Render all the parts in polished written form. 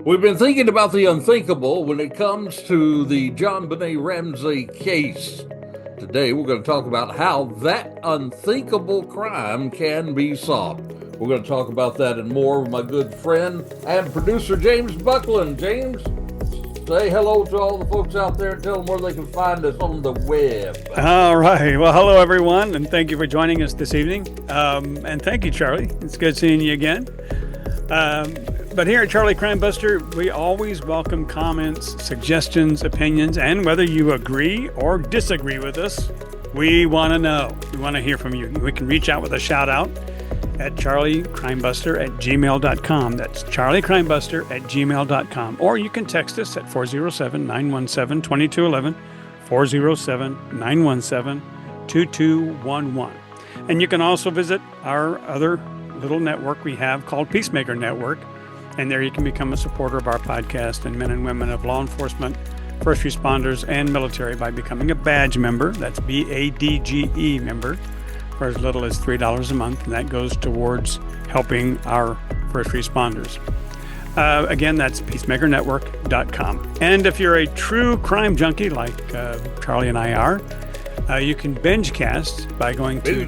We've been thinking about the unthinkable when it comes to the Jon Benet Ramsey case. Today, we're going to talk about how that unthinkable crime can be solved. We're going to talk about that and more with my good friend and producer, James Buckland. James, say hello to all the folks out there and tell them where they can find us on the web. All right. Well, hello, everyone, and thank you for joining us this evening. And thank you, Charlie. It's good seeing you again. But here at Charlie Crime Buster, we always welcome comments, suggestions, opinions, and whether you agree or disagree with us, we want to know. We want to hear from you. We can reach out with a shout out at charliecrimebuster@gmail.com. That's charliecrimebuster@gmail.com. Or you can text us at 407-917-2211, 407-917-2211. And you can also visit our other little network we have called Peacemaker Network. And there you can become a supporter of our podcast and men and women of law enforcement, first responders, and military by becoming a badge member. That's BADGE member for as little as $3 a month. And that goes towards helping our first responders. Again, that's peacemakernetwork.com. And if you're a true crime junkie like Charlie and I are, you can binge-cast by going to...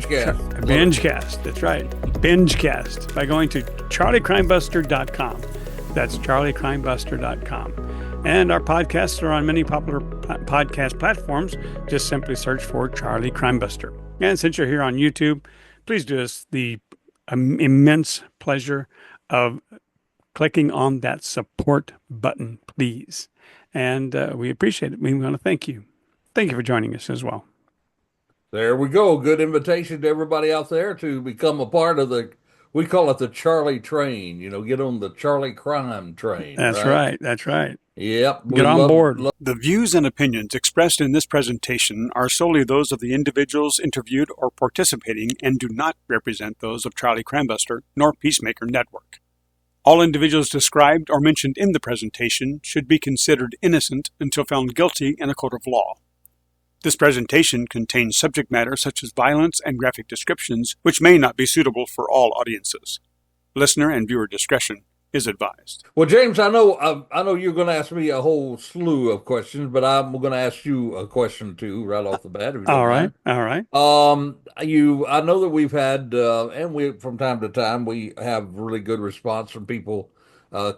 Binge-cast, that's right. Binge-cast by going to charliecrimebuster.com. That's charliecrimebuster.com. And our podcasts are on many popular podcast platforms. Just simply search for Charlie Crime Buster. And since you're here on YouTube, please do us the immense pleasure of clicking on that support button, please. And we appreciate it. We want to thank you. Thank you for joining us as well. There we go. Good invitation to everybody out there to become a part of we call it the Charlie train, get on the Charlie crime train. That's right. That's right. Yep. Get on board. The views and opinions expressed in this presentation are solely those of the individuals interviewed or participating and do not represent those of Charlie Crime Buster nor Peacemaker Network. All individuals described or mentioned in the presentation should be considered innocent until found guilty in a court of law. This presentation contains subject matter such as violence and graphic descriptions, which may not be suitable for all audiences. Listener and viewer discretion is advised. Well, James, I know you're going to ask me a whole slew of questions, but I'm going to ask you a question too, right off the bat. All right. I know that we've had, and we from time to time we have really good response from people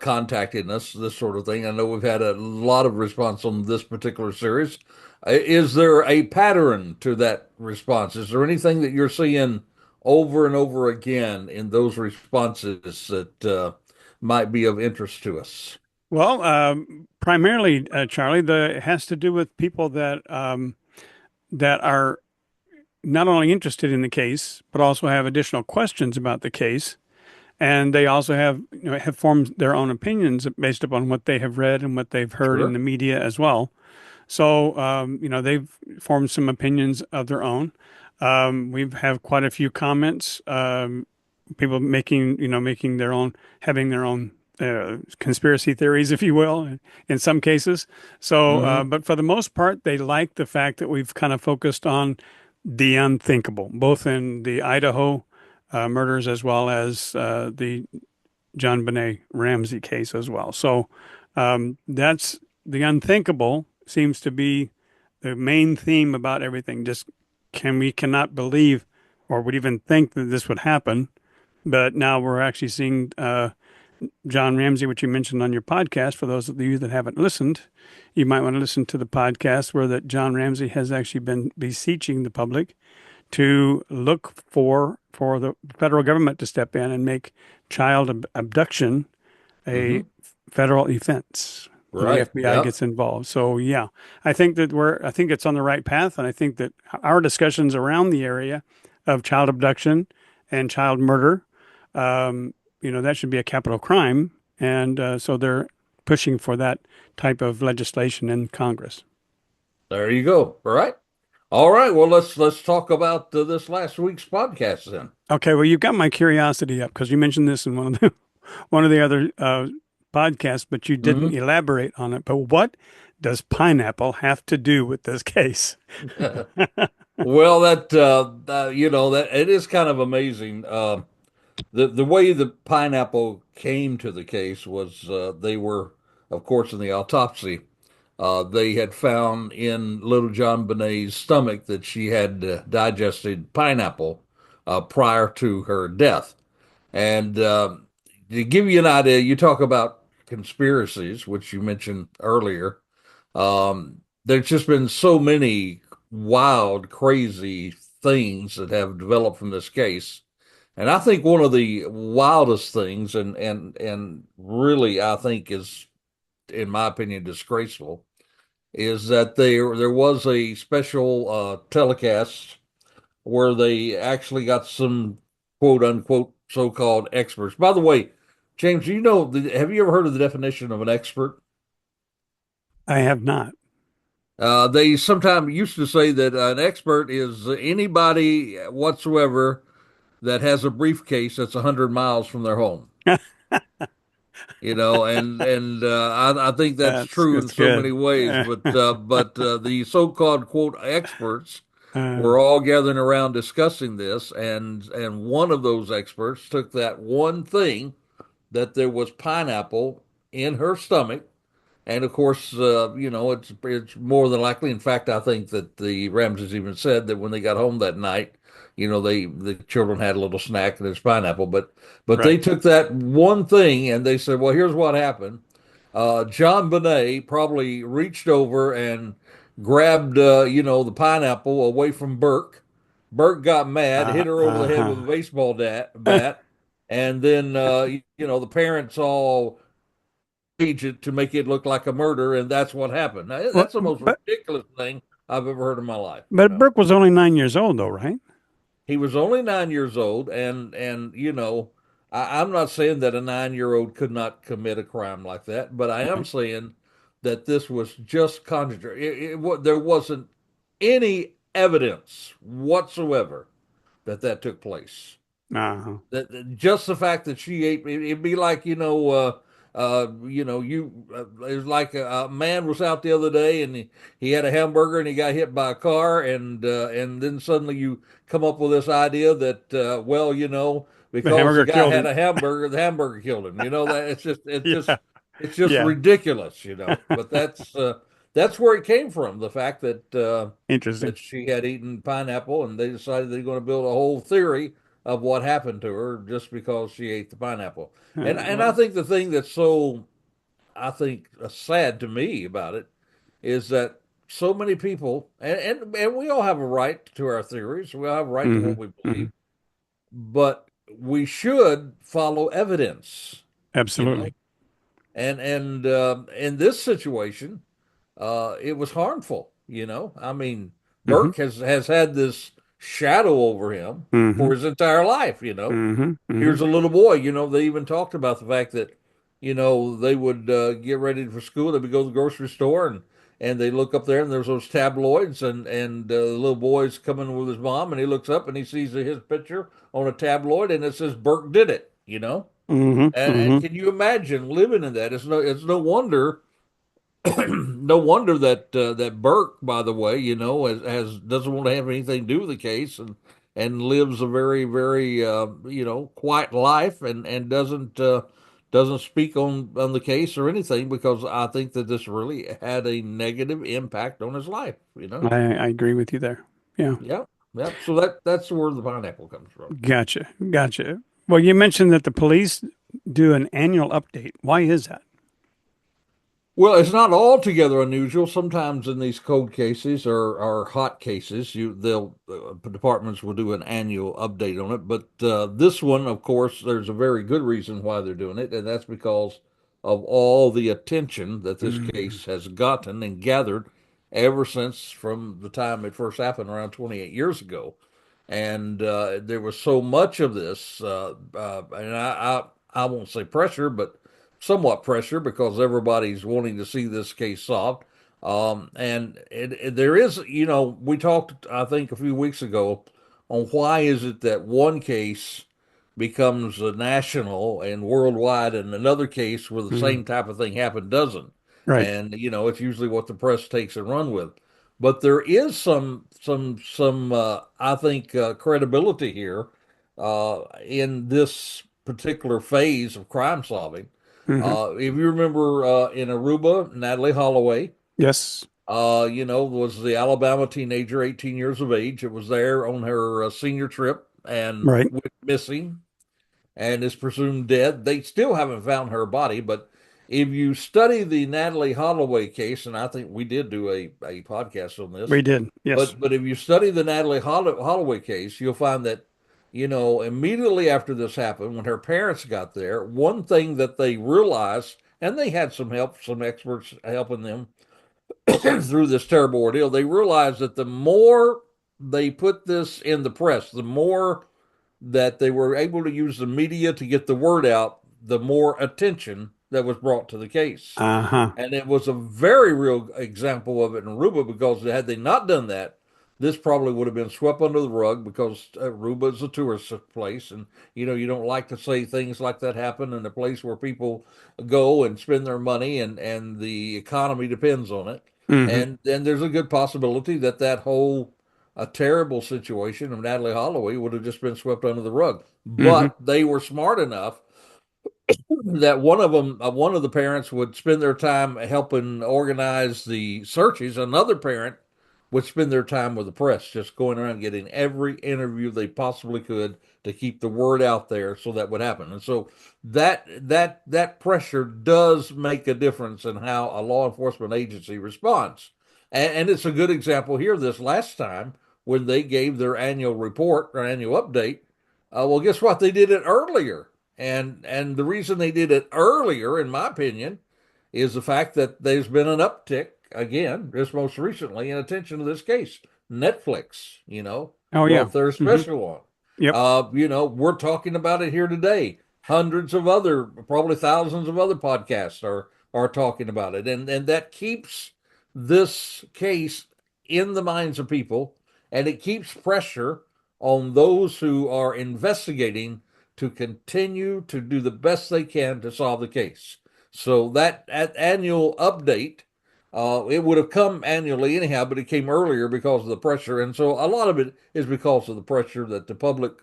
contacting us, this sort of thing. I know we've had a lot of response on this particular series. Is there a pattern to that response? Is there anything that you're seeing over and over again in those responses that might be of interest to us? Well, primarily, Charlie, it has to do with people that are not only interested in the case, but also have additional questions about the case. And they also have formed their own opinions based upon what they have read and what they've heard in the media as well. So, they've formed some opinions of their own. We've have quite a few comments, people making their own, having their own conspiracy theories, if you will, in some cases. So, but for the most part, they like the fact that we've kind of focused on the unthinkable, both in the Idaho murders as well as the Jon Benet Ramsey case as well. So that's the unthinkable seems to be the main theme about everything. Just cannot believe or would even think that this would happen. But now we're actually seeing John Ramsey, which you mentioned on your podcast. For those of you that haven't listened, you might want to listen to the podcast where that John Ramsey has actually been beseeching the public to look for the federal government to step in and make child abduction a federal offense. Right. The FBI gets involved. So yeah, I think it's on the right path, and I think that our discussions around the area of child abduction and child murder, that should be a capital crime, and so they're pushing for that type of legislation in Congress. There you go. All right. Well, let's talk about this last week's podcast then. Okay. Well, you've got my curiosity up because you mentioned this in one of the other podcast, but you didn't elaborate on it. But what does pineapple have to do with this case? Well, that it is kind of amazing. The way the pineapple came to the case was they were, of course, in the autopsy. They had found in little John Benet's stomach that she had digested pineapple prior to her death. And to give you an idea, you talk about conspiracies, which you mentioned earlier. There's just been so many wild, crazy things that have developed from this case. And I think one of the wildest things, and really I think is, in my opinion, disgraceful, is that there was a special telecast where they actually got some quote unquote so-called experts. By the way, James, do you know, have you ever heard of the definition of an expert? I have not. They sometimes used to say that an expert is anybody whatsoever that has a briefcase that's 100 miles from their home. I think that's true in That's so many good. ways. But the so-called quote experts Uh, were all gathering around discussing this, and one of those experts took that one thing that there was pineapple in her stomach. And of course, it's more than likely. In fact, I think that the Ramses even said that when they got home that night, the children had a little snack and there's pineapple. But they right. took that one thing and they said, well, here's what happened. John Benet probably reached over and grabbed the pineapple away from Burke. Burke got mad, hit her over the head with a Uh-huh. baseball bat, and then the parents all it to make it look like a murder, and that's what happened. Now, Well, that's the most but ridiculous thing I've ever heard in my life. but Burke was only 9 years old, though, right? He was only 9 years old, and I'm not saying that a 9-year-old could not commit a crime like that, but I am Right. saying that this was just conjecture. There wasn't any evidence whatsoever that took place. Uh-huh. Just the fact that she ate it'd be like it's like a man was out the other day and he had a hamburger and he got hit by a car and then suddenly you come up with this idea that The because the hamburger guy killed had him. a hamburger, the hamburger killed him. That Yeah. it's just Yeah. ridiculous. But that's where it came from, the fact Interesting. that she had eaten pineapple, and they decided they're going to build a whole theory of what happened to her just because she ate the pineapple. And I Well, think the thing that's so I think sad to me about it is that so many people and we all have a right to our theories, we all have a right to hmm what we hmm believe, but we should follow evidence, you know. Absolutely. And in this situation, it was harmful. I mean, hmm Burke has had this shadow over him hmm for his entire life. hmm hmm Here's a little boy. They even talked about the fact that they would get ready for school. They would go to the grocery store and they look up there and there's those tabloids and the little boy's coming with his mom and he looks up and he sees his picture on a tabloid and it says Burke did it. hmm And hmm can you imagine living in that? It's no wonder no wonder that Burke, by the way, has doesn't want to have anything to do with the case and lives a very, very quiet life and doesn't speak on the case or anything because I think that this really had a negative impact on his life. I agree with you there. Yeah. Yep, yep. So that's where the pineapple comes from. Gotcha. Gotcha. Well, you mentioned that the police do an annual update. Why is that? Well, it's not altogether unusual. Sometimes in these cold cases or hot cases, departments will do an annual update on it. But this one, of course, there's a very good reason why they're doing it, and that's because of all the attention that this Mm-hmm. case has gotten and gathered ever since from the time it first happened around 28 years ago. And there was so much of this, and I won't say pressure, but somewhat pressure because everybody's wanting to see this case solved. And there is, we talked, I think, a few weeks ago on why is it that one case becomes national and worldwide, and another case where the Mm-hmm. same type of thing happened doesn't. Right. And it's usually what the press takes and run with. But there is some I think, credibility here in this particular phase of crime solving. Hmm. If you remember in Aruba, Natalie Holloway, Yes. was the Alabama teenager, 18 years of age. It was there on her senior trip and Right. went missing and is presumed dead. They still haven't found her body, but if you study the Natalie Holloway case, and I think we did do a podcast on this, We did. Yes. but if you study the Natalie Holloway case, you'll find that, immediately after this happened, when her parents got there, one thing that they realized, and they had some help, some experts helping them through this terrible ordeal, they realized that the more they put this in the press, the more that they were able to use the media to get the word out, the more attention that was brought to the case. Uh-huh. And it was a very real example of it in Aruba because had they not done that, this probably would have been swept under the rug because Aruba is a tourist place. And, you don't like to say things like that happen in a place where people go and spend their money and the economy depends on it. Hmm. And then there's a good possibility that that whole a terrible situation of Natalie Holloway would have just been swept under the rug. Hmm. But they were smart enough that one of the parents would spend their time helping organize the searches. Another parent would spend their time with the press, just going around getting every interview they possibly could to keep the word out there so that would happen. And so that pressure does make a difference in how a law enforcement agency responds. And it's a good example here this last time when they gave their annual report or annual update. Well, guess what? They did it earlier. And the reason they did it earlier, in my opinion, is the fact that there's been an uptick again, just most recently, in attention to this case. Netflix, Oh, yeah. wrote their Hmm. special on. Yep. We're talking about it here today. Hundreds of other, probably thousands of other podcasts are talking about it, and that keeps this case in the minds of people, and it keeps pressure on those who are investigating to continue to do the best they can to solve the case. So that annual update, it would have come annually anyhow, but it came earlier because of the pressure. And so a lot of it is because of the pressure that the public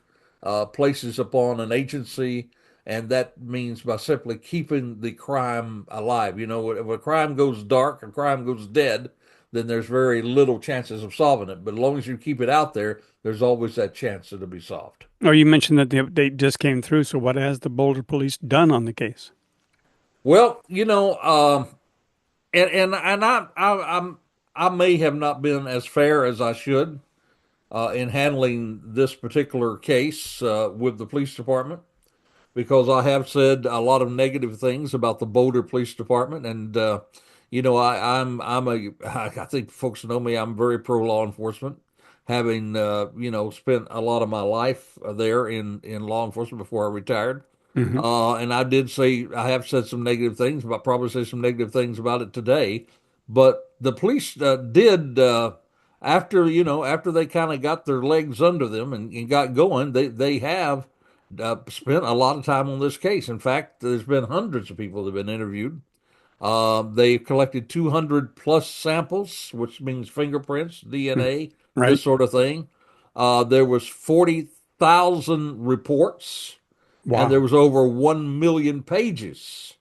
places upon an agency. And that means by simply keeping the crime alive. If a crime goes dark, a crime goes dead, then there's very little chances of solving it. But as long as you keep it out there, there's always that chance that it'll be solved. Oh, you mentioned that the update just came through. So what has the Boulder Police done on the case? Well, and I may have not been as fair as I should in handling this particular case with the police department because I have said a lot of negative things about the Boulder Police Department, and I think folks know me. I'm very pro law enforcement, having spent a lot of my life there in law enforcement before I retired. Hmm. And I have said some negative things, but probably say some negative things about it today. But the police did after they kind of got their legs under them and got going. They have spent a lot of time on this case. In fact, there's been hundreds of people that have been interviewed. They've collected 200 plus samples, which means fingerprints, DNA, Right. this sort of thing. There was 40,000 reports, and there Wow. was over 1 million pages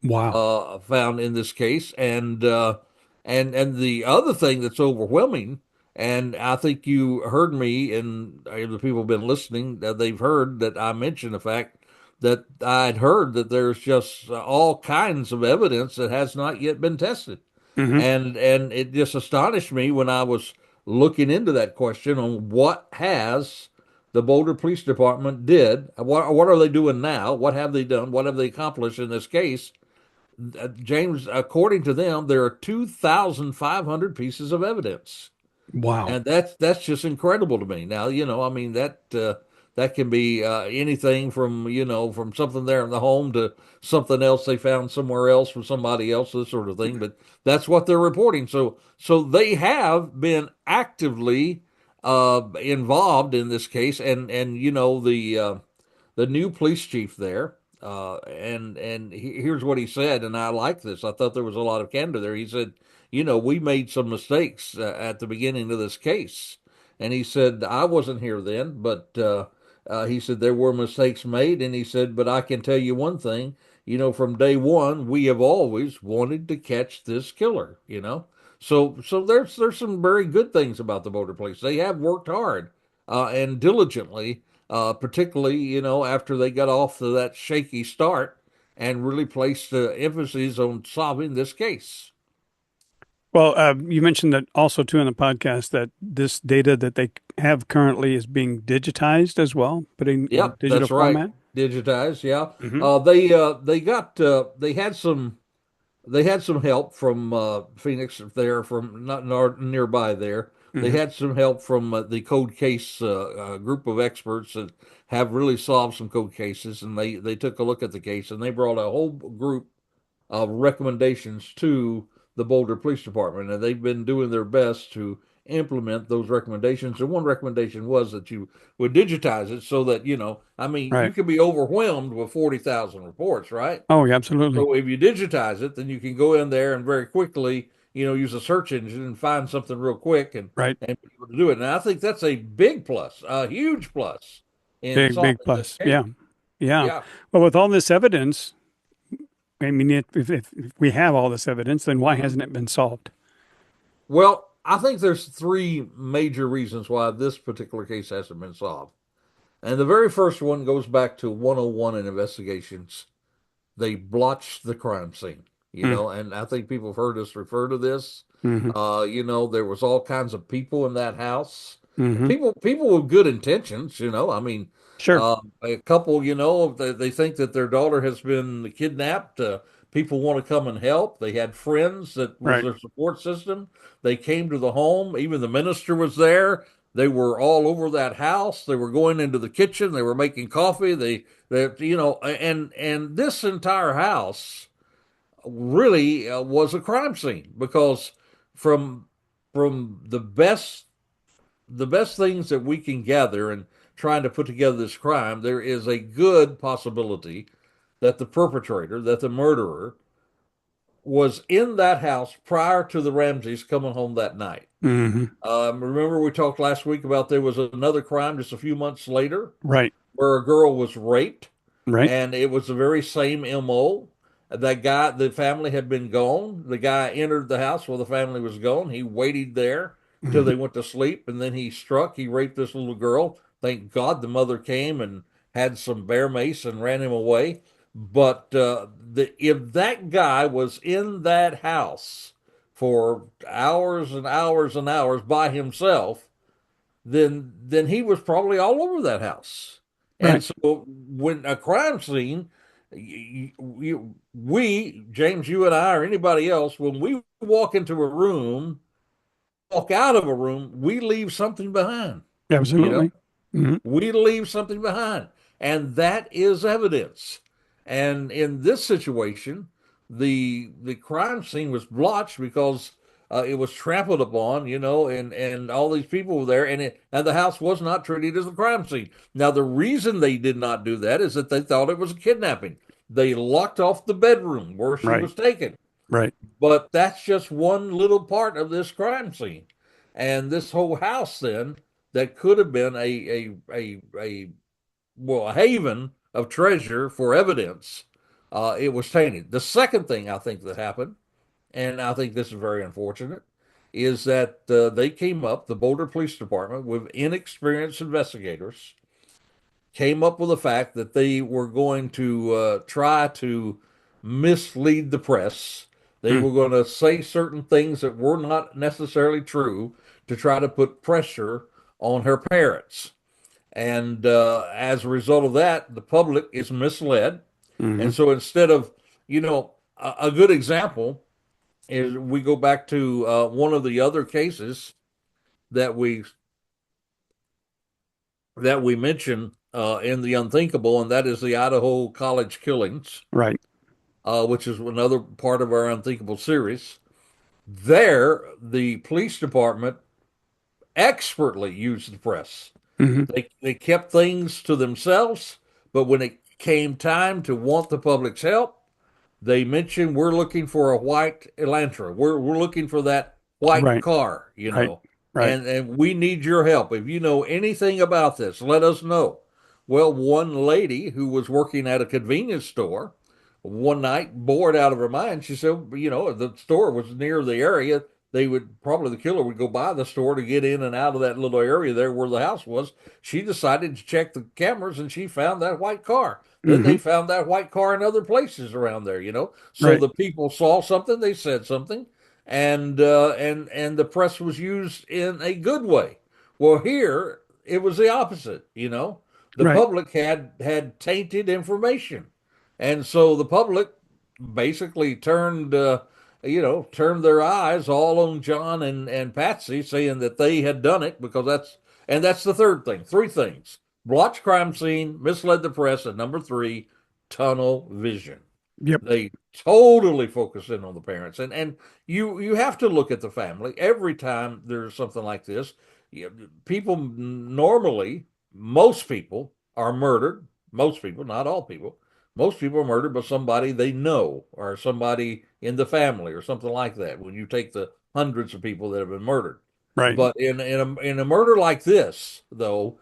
Wow. found in this case. And the other thing that's overwhelming, and I think you heard me, and the people have been listening, they've heard that I mentioned the fact that I'd heard that there's just all kinds of evidence that has not yet been tested, Hmm. and it just astonished me when I was looking into that question on what has the Boulder Police Department did, what are they doing now, what have they done, what have they accomplished in this case. James, according to them, there are 2,500 pieces of evidence, Wow. and that's just incredible to me. Now, I mean that can be anything from from something there in the home to something else they found somewhere else from somebody else, this sort of thing. But that's what they're reporting. So they have been actively involved in this case, and the new police chief there. Here's what he said, and I like this. I thought there was a lot of candor there. He said, we made some mistakes at the beginning of this case, and he said I wasn't here then, but He said there were mistakes made, and he said, but I can tell you one thing, from day one, we have always wanted to catch this killer. So there's some very good things about the Boulder Police. They have worked hard and diligently, particularly, after they got off to that shaky start and really placed emphasis on solving this case. Well, you mentioned that also too in the podcast that this data that they have currently is being digitized as well, putting in Yep, digital that's right. format. Digitized, yeah. Hmm. They had some help from Phoenix there, from not nearby there. They Hmm. had some help from the code case group of experts that have really solved some code cases, and they took a look at the case and they brought a whole group of recommendations to the Boulder Police Department, and they've been doing their best to implement those recommendations. And one recommendation was that you would digitize it so that, I mean, you Right. can be overwhelmed with 40,000 reports, right? Oh, yeah, absolutely. So if you digitize it, then you can go in there and very quickly, use a search engine and find something real quick Right. and be able to do it. And I think that's a big plus, a huge plus in Big, big solving this plus. case. Yeah. Yeah. Yeah. Well, with all this evidence, I mean, if we have all this evidence, then why Mhm. hasn't it been solved? Well, I think there's three major reasons why this particular case hasn't been solved. And the very first one goes back to 101 in investigations. They blotched the crime scene, and I think people have heard us refer to this. Mm-hmm. There was all kinds of people in that house. Hmm. People with good intentions, I mean, Sure. a couple, they think that their daughter has been kidnapped. People want to come and help. They had friends that was Right. their support system. They came to the home. Even the minister was there. They were all over that house. They were going into the kitchen. They were making coffee. And this entire house really was a crime scene because from from the best things that we can gather in trying to put together this crime, there is a good possibility that the perpetrator, that the murderer, was in that house prior to the Ramseys coming home that night. Hmm. Remember, we talked last week about there was another crime just a few months later Right. where a girl was raped, Right. and it was the very same MO. That guy, the family had been gone. The guy entered the house while the family was gone. He waited there till Hmm. they went to sleep, and then he raped this little girl. Thank God the mother came and had some bear mace and ran him away. But if that guy was in that house for hours and hours and hours by himself, then he was probably all over that house. And Right. so when a crime scene, we, James, you and I, or anybody else, when we walk into a room, walk out of a room, we leave something behind. You know, Absolutely. Hmm. we leave something behind, and that is evidence. And in this situation, the crime scene was blotched because it was trampled upon, and all these people were there, and the house was not treated as a crime scene. Now, the reason they did not do that is that they thought it was a kidnapping. They locked off the bedroom where she Right. was taken, Right. but that's just one little part of this crime scene. And this whole house then that could have been a haven of treasure for evidence, it was tainted. The second thing I think that happened, and I think this is very unfortunate, is that they came up, the Boulder Police Department, with inexperienced investigators, came up with the fact that they were going to try to mislead the press. They Mm. were going to say certain things that were not necessarily true to try to put pressure on her parents. And as a result of that, the public is misled. Hmm. And so instead of, a good example is we go back to one of the other cases that we mentioned in the Unthinkable, and that is the Idaho college killings, Right. which is another part of our Unthinkable series. There, the police department expertly used the press. Hmm. They kept things to themselves, but when it came time to want the public's help, they mentioned we're looking for a white Elantra. We're looking for that white Right. car, Right. Right. and we need your help. If you know anything about this, let us know. Well, one lady who was working at a convenience store one night, bored out of her mind, she said, the store was near the area. They would probably, the killer would go by the store to get in and out of that little area there where the house was. She decided to check the cameras and she found that white car. Then Hmm. they found that white car in other places around there. So Right. the people saw something, they said something, and the press was used in a good way. Well, here it was the opposite. The Right. public had tainted information, and so the public basically turned their eyes all on John and Patsy, saying that they had done it because that's the third thing. Three things: blotched crime scene, misled the press, and number three, tunnel vision. Yep. They totally focus in on the parents, and you have to look at the family every time there's something like this. People normally, most people are murdered. Most people, not all people, most people are murdered by somebody they know or somebody in the family or something like that. When you take the hundreds of people that have been murdered, Right. but in a murder like this, though,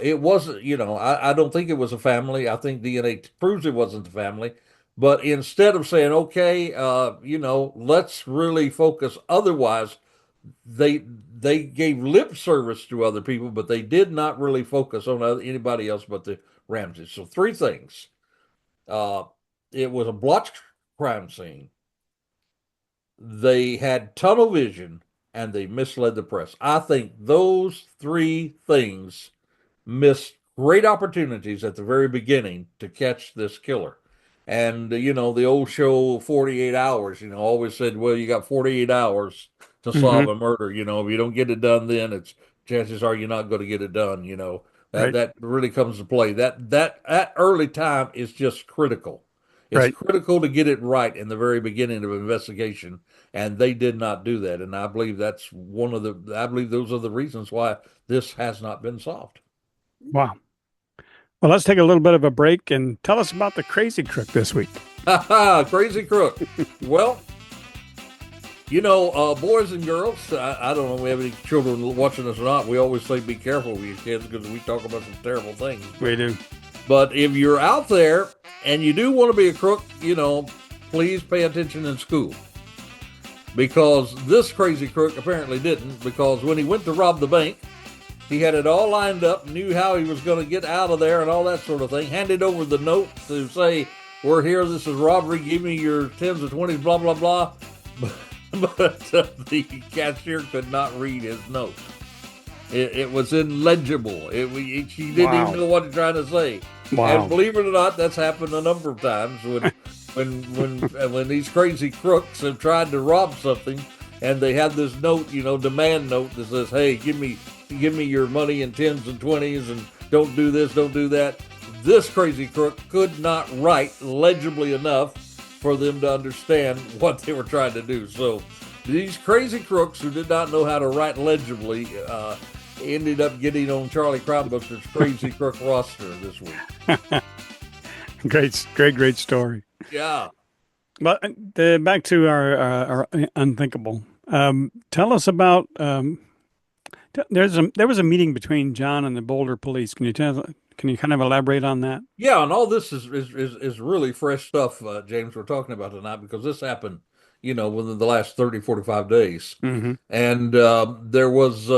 it wasn't. I don't think it was a family. I think DNA proves it wasn't a family. But instead of saying, okay, let's really focus otherwise, they they gave lip service to other people, but they did not really focus on anybody else but the Ramses. So three things: uh, it was a blotched crime scene. They had tunnel vision, and they misled the press. I think those three things missed great opportunities at the very beginning to catch this killer. And the old show 48 hours, always said, well, you got 48 hours to solve Hmm. a murder. If you don't get it done then, it's chances are you're not going to get it done. That Right. that really comes to play. That early time is just critical. It's Right. critical to get it right in the very beginning of an investigation, and they did not do that. And I believe I believe those are the reasons why this has not been solved. Wow. Well, let's take a little bit of a break and tell us about the crazy crook this week. Ha ha, crazy crook. Well, boys and girls, I don't know if we have any children watching us or not. We always say be careful with your kids because we talk about some terrible things. We do. But if you're out there and you do want to be a crook, please pay attention in school. Because this crazy crook apparently didn't, because when he went to rob the bank, he had it all lined up, knew how he was going to get out of there and all that sort of thing. Handed over the note to say, we're here, this is robbery, give me your 10s or 20s, blah, blah, blah. But the cashier could not read his note. It was illegible. She didn't Wow. even know what he's trying to say. Wow. And believe it or not, that's happened a number of times when these crazy crooks have tried to rob something, and they have this note, demand note that says, "Hey, give me your money in 10s and 20s, and don't do this, don't do that." This crazy crook could not write legibly enough for them to understand what they were trying to do. So these crazy crooks who did not know how to write legibly ended up getting on Charlie Crimebuster's crazy crook roster this week. Great story. Yeah. But back to our unthinkable. Tell us about. There was a meeting between John and the Boulder Police. Can you kind of elaborate on that? Yeah, and all this is really fresh stuff, James, we're talking about tonight because this happened, within the last 30, 45 days. Hmm. And there was,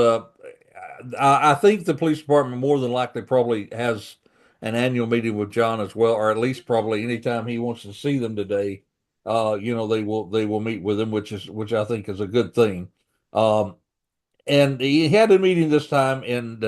I think the police department more than likely probably has an annual meeting with John as well, or at least probably anytime he wants to see them today, they will meet with him, which I think is a good thing. Um, and he had a meeting this time, and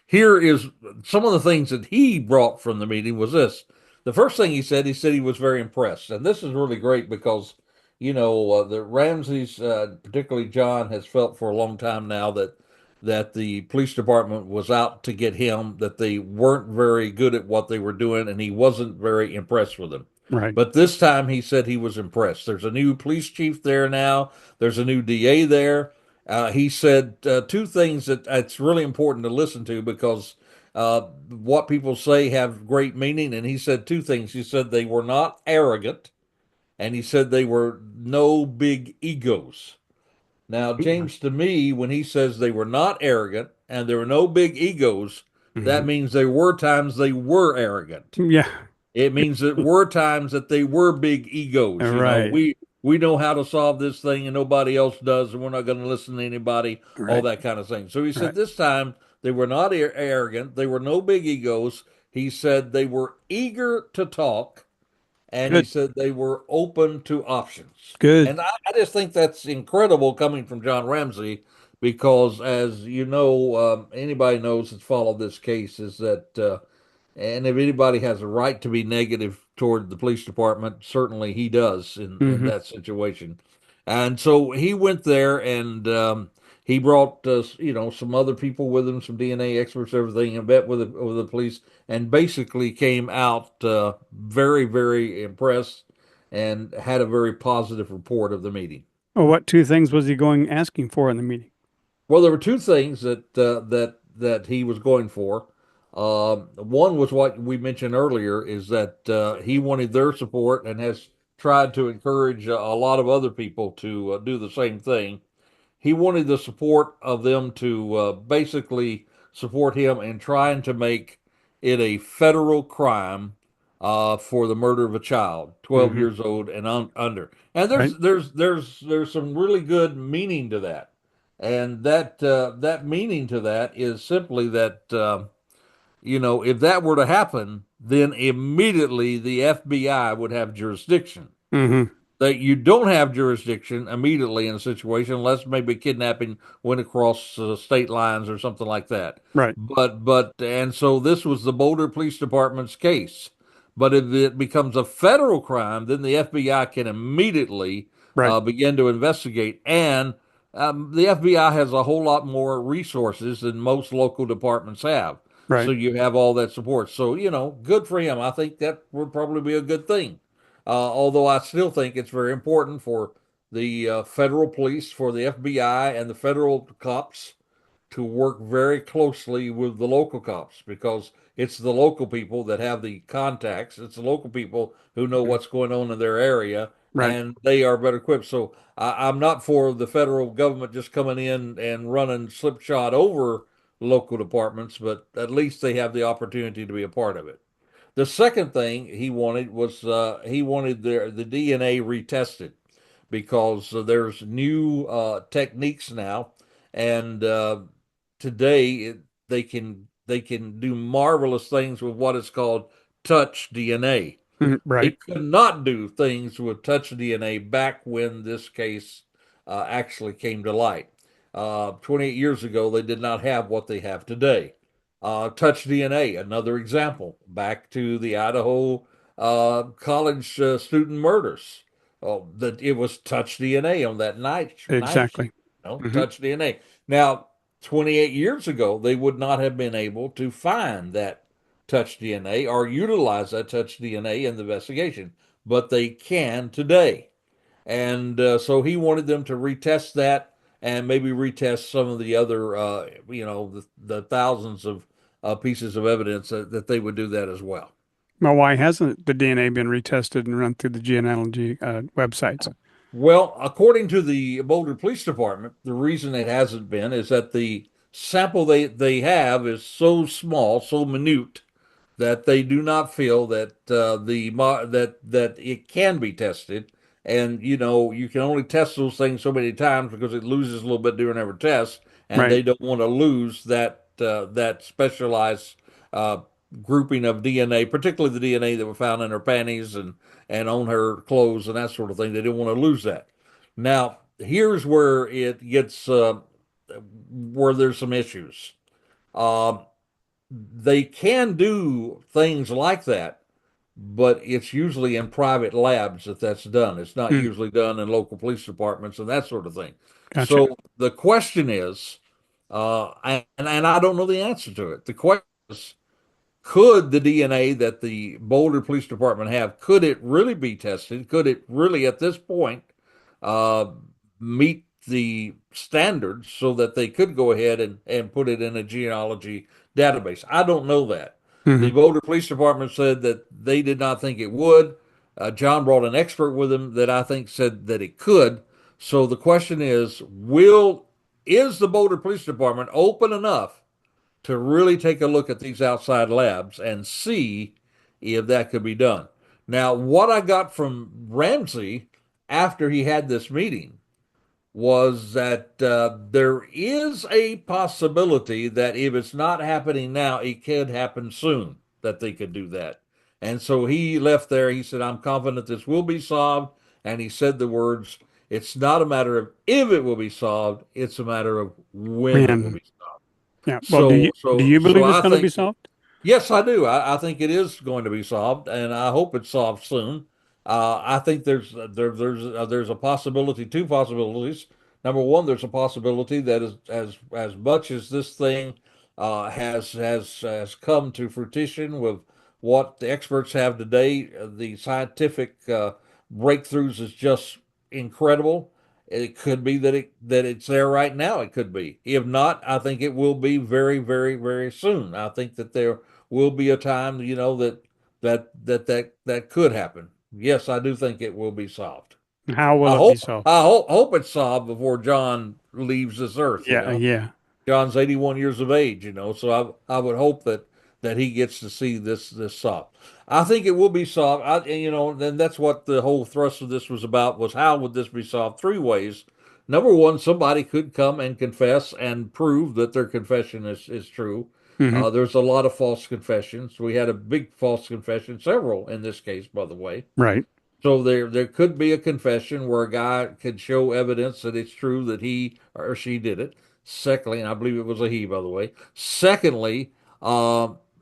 here is some of the things that he brought from the meeting was this. The first thing he said he was very impressed, and this is really great because the Ramseys, particularly John, has felt for a long time now that the police department was out to get him, that they weren't very good at what they were doing, and he wasn't very impressed with them. Right. But this time he said he was impressed. There's a new police chief there now. There's a new DA there. He said two things that it's really important to listen to because what people say have great meaning. And he said two things. He said they were not arrogant, and he said they were no big egos. Now, James, to me, when he says they were not arrogant and there were no big egos, That means there were times they were arrogant. Yeah. It means that were times that they were big egos. Right. We know how to solve this thing and nobody else does, and we're not going to listen to anybody, all Right. that kind of thing. So he said Right. this time they were not arrogant. They were no big egos. He said they were eager to talk, and he Good. said they were open to options. Good. And I just think that's incredible coming from John Ramsey because, as you know, anybody knows that's followed this case is that and if anybody has a right to be negative toward the police department, certainly he does in Hmm. that situation. And so he went there and he brought some other people with him, some DNA experts, everything, and met with the police, and basically came out very very impressed and had a very positive report of the meeting. Well, what two things was he going asking for in the meeting? Well, there were two things that he was going for. One was what we mentioned earlier, is that he wanted their support and has tried to encourage a lot of other people to do the same thing. He wanted the support of them to basically support him in trying to make it a federal crime for the murder of a child, 12 Hmm. years old and under. And Right. there's some really good meaning to that, and that meaning to that is simply that if that were to happen, then immediately the FBI would have jurisdiction. Hmm. That you don't have jurisdiction immediately in a situation unless maybe kidnapping went across state lines or something like that. Right. And so this was the Boulder Police Department's case. But if it becomes a federal crime, then the FBI can immediately Right. begin to investigate. And the FBI has a whole lot more resources than most local departments have. So Right. you have all that support. So, good for him. I think that would probably be a good thing. Although I still think it's very important for the federal police, for the FBI, and the federal cops to work very closely with the local cops because it's the local people that have the contacts. It's the local people who know Mhm. what's going on in their area, Right. and they are better equipped. So I'm not for the federal government just coming in and running slipshod over local departments, but at least they have the opportunity to be a part of it. The second thing he wanted was he wanted the DNA retested because there's new techniques now, and today they can do marvelous things with what is called touch DNA. Mhm. They Right. could not do things with touch DNA back when this case actually came to light. 28 years ago, they did not have what they have today. Touch DNA, another example, back to the Idaho college student murders. Oh, that it was touch DNA on that night sheet, Exactly. Hmm. touch DNA. Now, 28 years ago, they would not have been able to find that touch DNA or utilize that touch DNA in the investigation, but they can today. And so he wanted them to retest that and maybe retest some of the other, the thousands of pieces of evidence that they would do that as well. Well, why hasn't the DNA been retested and run through the genealogy websites? Well, according to the Boulder Police Department, the reason it hasn't been is that the sample they have is so small, so minute, that they do not feel that that it can be tested. And you can only test those things so many times because it loses a little bit during every test, and Right. they don't want to lose that specialized uh, grouping of DNA, particularly the DNA that were found in her panties and on her clothes and that sort of thing. They didn't want to lose that. Now, here's where it gets where there's some issues. Um, they can do things like that, but it's usually in private labs that's done. It's not Mm, usually done in local police departments and that sort of thing. gotcha. So the question is, and I don't know the answer to it. The question is, could the DNA that the Boulder Police Department have, could it really be tested? Could it really, at this point, uh, meet the standards so that they could go ahead and put it in a genealogy database? I don't know that. Hmm. The Boulder Police Department said that they did not think it would. John brought an expert with him that I think said that it could. So the question is the Boulder Police Department open enough to really take a look at these outside labs and see if that could be done. Now, what I got from Ramsey after he had this meeting was that there is a possibility that if it's not happening now, it could happen soon, that they could do that. And so he left there. He said, I'm confident this will be solved. And he said the words, it's not a matter of if it will be solved, it's a matter of when it will Man. be solved. Yeah. Well, So, do you so believe it's I going to be think, solved? yes, I do. I think it is going to be solved, and I hope it's solved soon. I think there's a possibility, two possibilities. Number one, there's a possibility that as much as this thing has come to fruition with what the experts have today, the scientific breakthroughs is just incredible. It could be that it's there right now. It could be. If not, I think it will be very, very, very soon. I think that there will be a time, that could happen. Yes, I do think it will be solved. How will I it be hope solved? I hope it's solved before John leaves this earth. Yeah. Yeah. John's 81 years of age. So I would hope that he gets to see this solved. I think it will be solved. Then that's what the whole thrust of this was about, was how would this be solved? Three ways. Number one, somebody could come and confess and prove that their confession is true. Hmm. There's a lot of false confessions. We had a big false confession, several in this case, by the way. Right. So there could be a confession where a guy could show evidence that it's true that he or she did it. Secondly, and I believe it was a he, by the way. Secondly,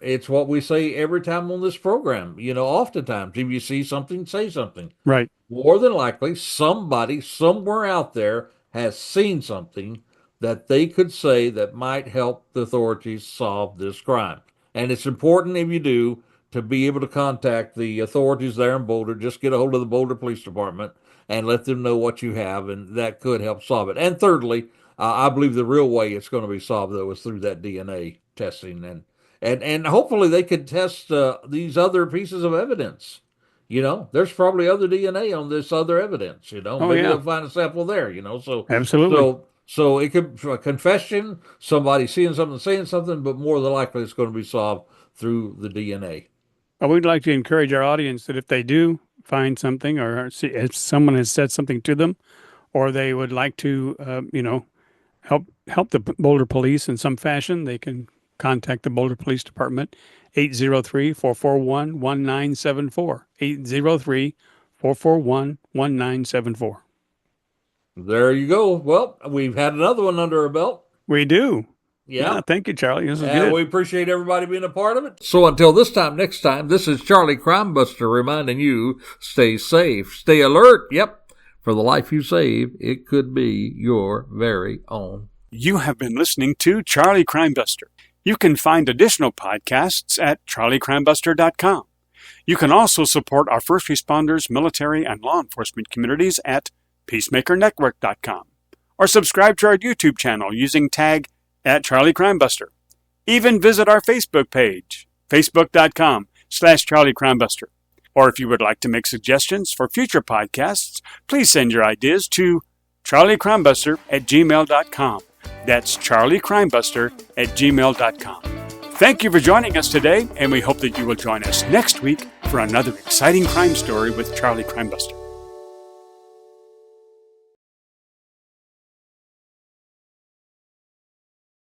it's what we say every time on this program. Oftentimes, if you see something, say something. Right. More than likely, somebody somewhere out there has seen something that they could say that might help the authorities solve this crime. And it's important, if you do, to be able to contact the authorities there in Boulder. Just get a hold of the Boulder Police Department and let them know what you have, and that could help solve it. And thirdly, I believe the real way it's going to be solved, though, is through that DNA testing, and hopefully they could test these other pieces of evidence. There's probably other DNA on this other evidence. Oh, Maybe yeah. they'll find a sample there. So Absolutely. so it could a confession, somebody seeing something, saying something, but more than likely it's going to be solved through the DNA. Well, we'd like to encourage our audience that if they do find something, or see if someone has said something to them, or they would like to, help the Boulder Police in some fashion, they can contact the Boulder Police Department, 803-441-1974, 803-441-1974. There you go. Well, we've had another one under our belt. We do. Yeah. Thank you, Charlie. This is And good. we appreciate everybody being a part of it. So until this time next time, this is Charlie Crimebuster reminding you, stay safe, stay alert. Yep. For the life you save, it could be your very own. You have been listening to Charlie Crimebuster. You can find additional podcasts at charliecrimebuster.com. You can also support our first responders, military, and law enforcement communities at peacemakernetwork.com, or subscribe to our YouTube channel using tag @CharlieCrimebuster. Even visit our Facebook page, facebook.com/CharlieCrimebuster. Or if you would like to make suggestions for future podcasts, please send your ideas to charliecrimebuster@gmail.com. That's charliecrimebuster@gmail.com. Thank you for joining us today, and we hope that you will join us next week for another exciting crime story with Charlie Crimebuster.